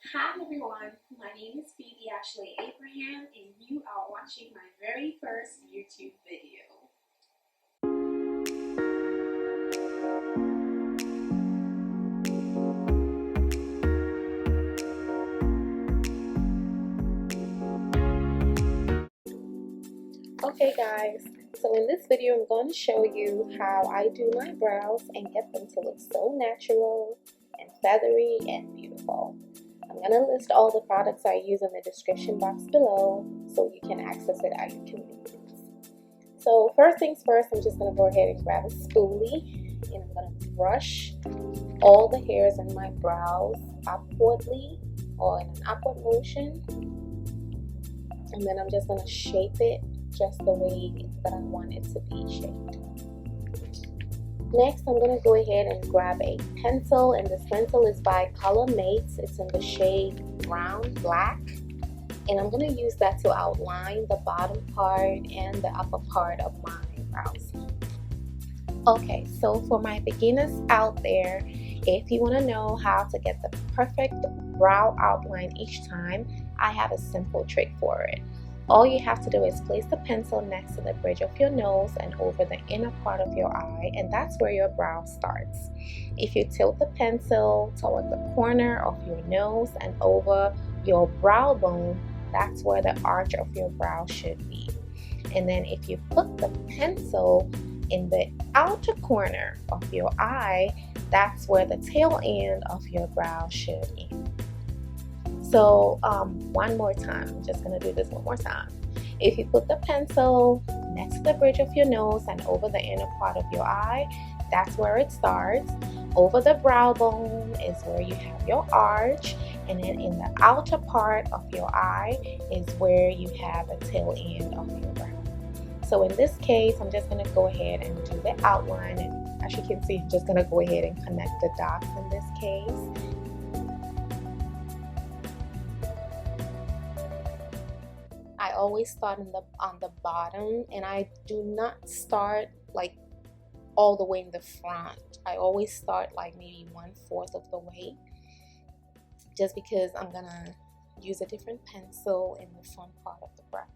Hi everyone, my name is Phoebe Ashley Abraham and you are watching my very first YouTube video. Okay guys, so in this video I'm going to show you how I do my brows and get them to look so natural and feathery and beautiful. I'm going to list all the products I use in the description box below so you can access it at your convenience. So first things first, I'm just going to go ahead and grab a spoolie and I'm going to brush all the hairs in my brows upwardly or in an upward motion, and then I'm just going to shape it just the way that I want it to be shaped. Next, I'm going to go ahead and grab a pencil, and this pencil is by Colormates. It's in the shade brown black, and I'm going to use that to outline the bottom part and the upper part of my brows. Okay, so for my beginners out there, if you want to know how to get the perfect brow outline each time, I have a simple trick for it. All you have to do is place the pencil next to the bridge of your nose and over the inner part of your eye, and that's where your brow starts. If you tilt the pencil toward the corner of your nose and over your brow bone, that's where the arch of your brow should be. And then if you put the pencil in the outer corner of your eye, that's where the tail end of your brow should end. So one more time, I'm just going to do this one more time. If you put the pencil next to the bridge of your nose and over the inner part of your eye, that's where it starts. Over the brow bone is where you have your arch, and then in the outer part of your eye is where you have a tail end of your brow. So in this case, I'm just going to go ahead and do the outline, and as you can see, I'm just going to go ahead and connect the dots in this case. I always start on the bottom, and I do not start like all the way in the front. I always start like maybe 1/4 of the way, just because I'm gonna use a different pencil in the front part of the brow.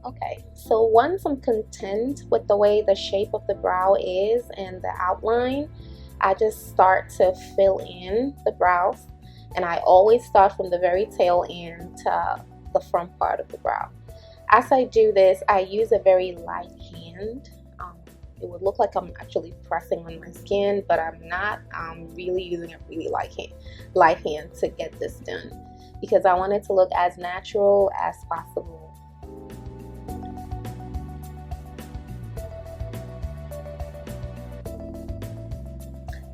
Okay, so once I'm content with the way the shape of the brow is and the outline, I just start to fill in the brows, and I always start from the very tail end to the front part of the brow. As I do this, I use a very light hand. It would look like I'm actually pressing on my skin, but I'm not. I'm really using a really light hand to get this done, because I want it to look as natural as possible.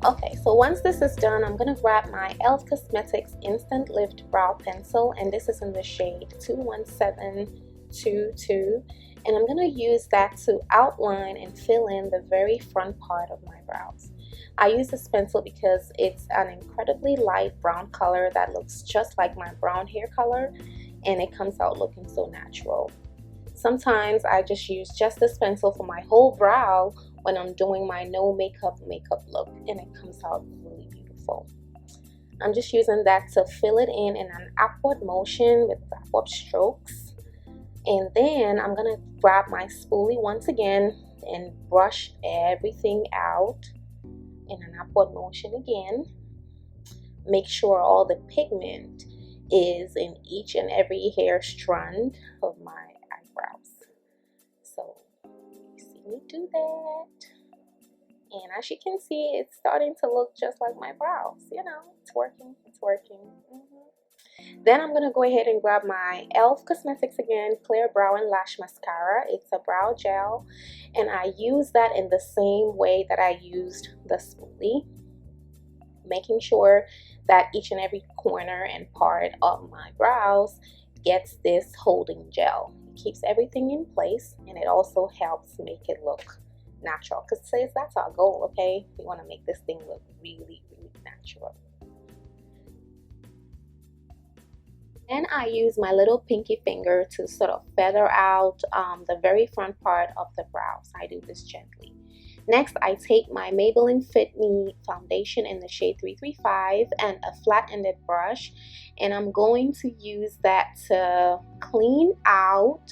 Okay, so once this is done, I'm going to grab my e.l.f. Cosmetics Instant Lift Brow Pencil, and this is in the shade 21722, and I'm going to use that to outline and fill in the very front part of my brows. I use this pencil because it's an incredibly light brown color that looks just like my brown hair color, and it comes out looking so natural. Sometimes I just use just this pencil for my whole brow when I'm doing my no makeup look, and it comes out really beautiful. I'm just using that to fill it in an upward motion with upward strokes. And then I'm gonna grab my spoolie once again and brush everything out in an upward motion again. Make sure all the pigment is in each and every hair strand of my eyebrows. So you see me do that, and as you can see, it's starting to look just like my brows. You know, it's working. Then I'm gonna go ahead and grab my e.l.f. Cosmetics again Clear Brow and Lash Mascara. It's a brow gel, and I use that in the same way that I used the spoolie, making sure that each and every corner and part of my brows gets this holding gel. It keeps everything in place, and it also helps make it look natural, because that's our goal, okay? We want to make this thing look really, really natural. Then I use my little pinky finger to sort of feather out the very front part of the brows. I do this gently. Next, I take my Maybelline Fit Me foundation in the shade 335 and a flat-ended brush, and I'm going to use that to clean out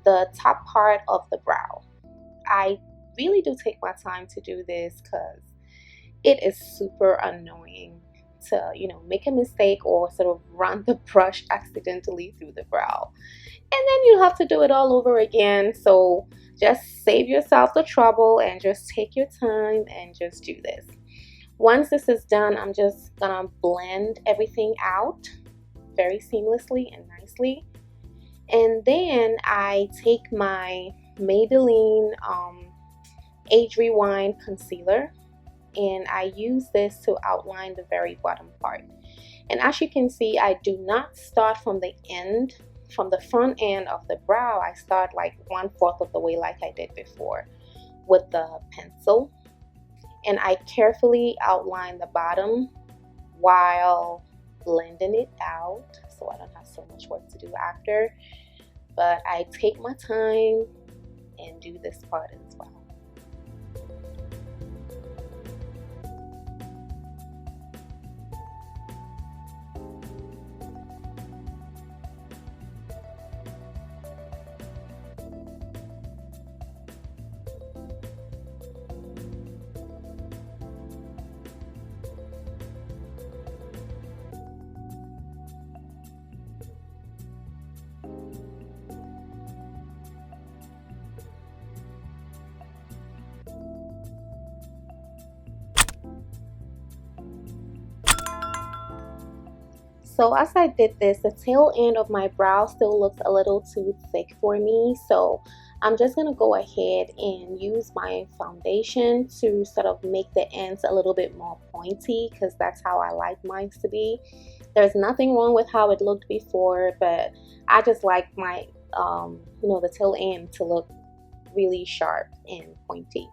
the top part of the brow. I really do take my time to do this because it is super annoying to, make a mistake or sort of run the brush accidentally through the brow. And then you have to do it all over again. So just save yourself the trouble and just take your time and just do this. Once this is done, I'm just gonna blend everything out very seamlessly and nicely. And then I take my Maybelline Age Rewind concealer, and I use this to outline the very bottom part. And as you can see, I do not start from the end, from the front end of the brow. I start like 1/4 of the way like I did before with the pencil. And I carefully outline the bottom while blending it out so I don't have so much work to do after. But I take my time and do this part as well. So as I did this, the tail end of my brow still looks a little too thick for me. So I'm just going to go ahead and use my foundation to sort of make the ends a little bit more pointy, because that's how I like mine to be. There's nothing wrong with how it looked before, but I just like my, the tail end to look really sharp and pointy.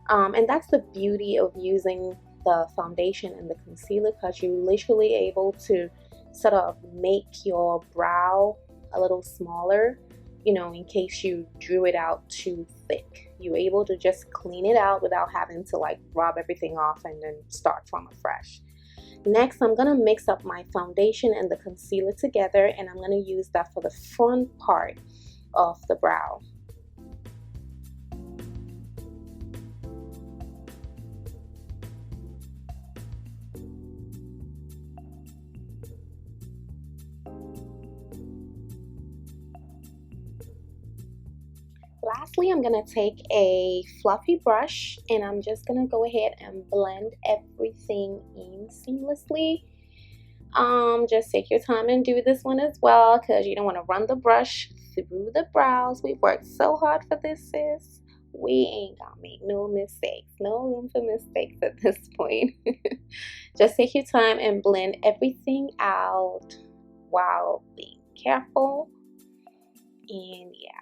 And that's the beauty of using the foundation and the concealer, because you're literally able to sort of make your brow a little smaller, in case you drew it out too thick. You're able to just clean it out without having to like rub everything off and then start from afresh. Next, I'm going to mix up my foundation and the concealer together, and I'm going to use that for the front part of the brow. Lastly, I'm going to take a fluffy brush and I'm just going to go ahead and blend everything in seamlessly. Just take your time and do this one as well, because you don't want to run the brush through the brows. We worked so hard for this, sis. We ain't gonna make no mistakes. No room for mistakes at this point. Just take your time and blend everything out while being careful. And yeah.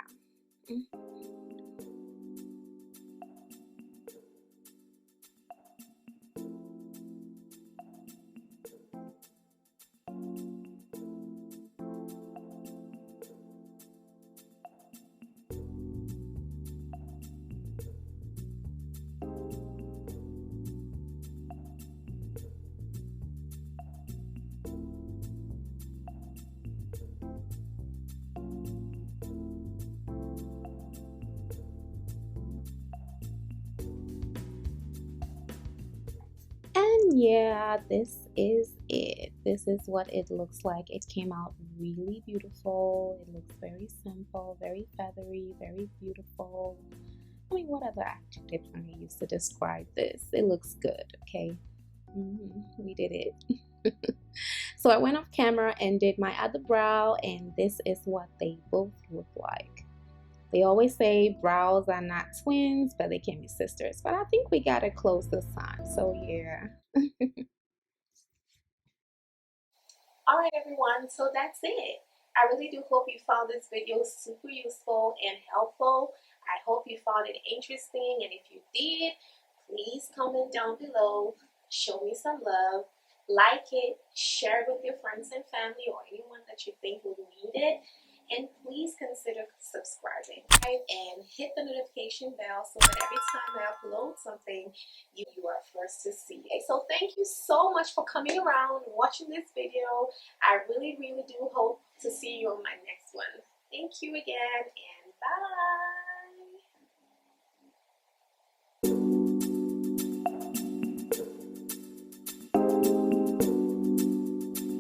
And yeah, this is it. This is what it looks like. It came out really beautiful. It looks very simple, very feathery, very beautiful. I mean, what other adjective can I use to describe this? It looks good, okay? We did it. So I went off camera and did my other brow, and this is what they both look like. They always say brows are not twins, but they can be sisters. But I think we got it close this time. So yeah. Alright everyone, so that's it. I really do hope you found this video super useful and helpful. I hope you found it interesting, and if you did, please comment down below, show me some love, like it, share it with your friends and family or anyone that you think would need it, and please consider subscribing and hit the notification bell so that every time I upload something, you are first to see it. So thank you so much for coming around, watching this video. I really do hope to see you on my next one. Thank you again, and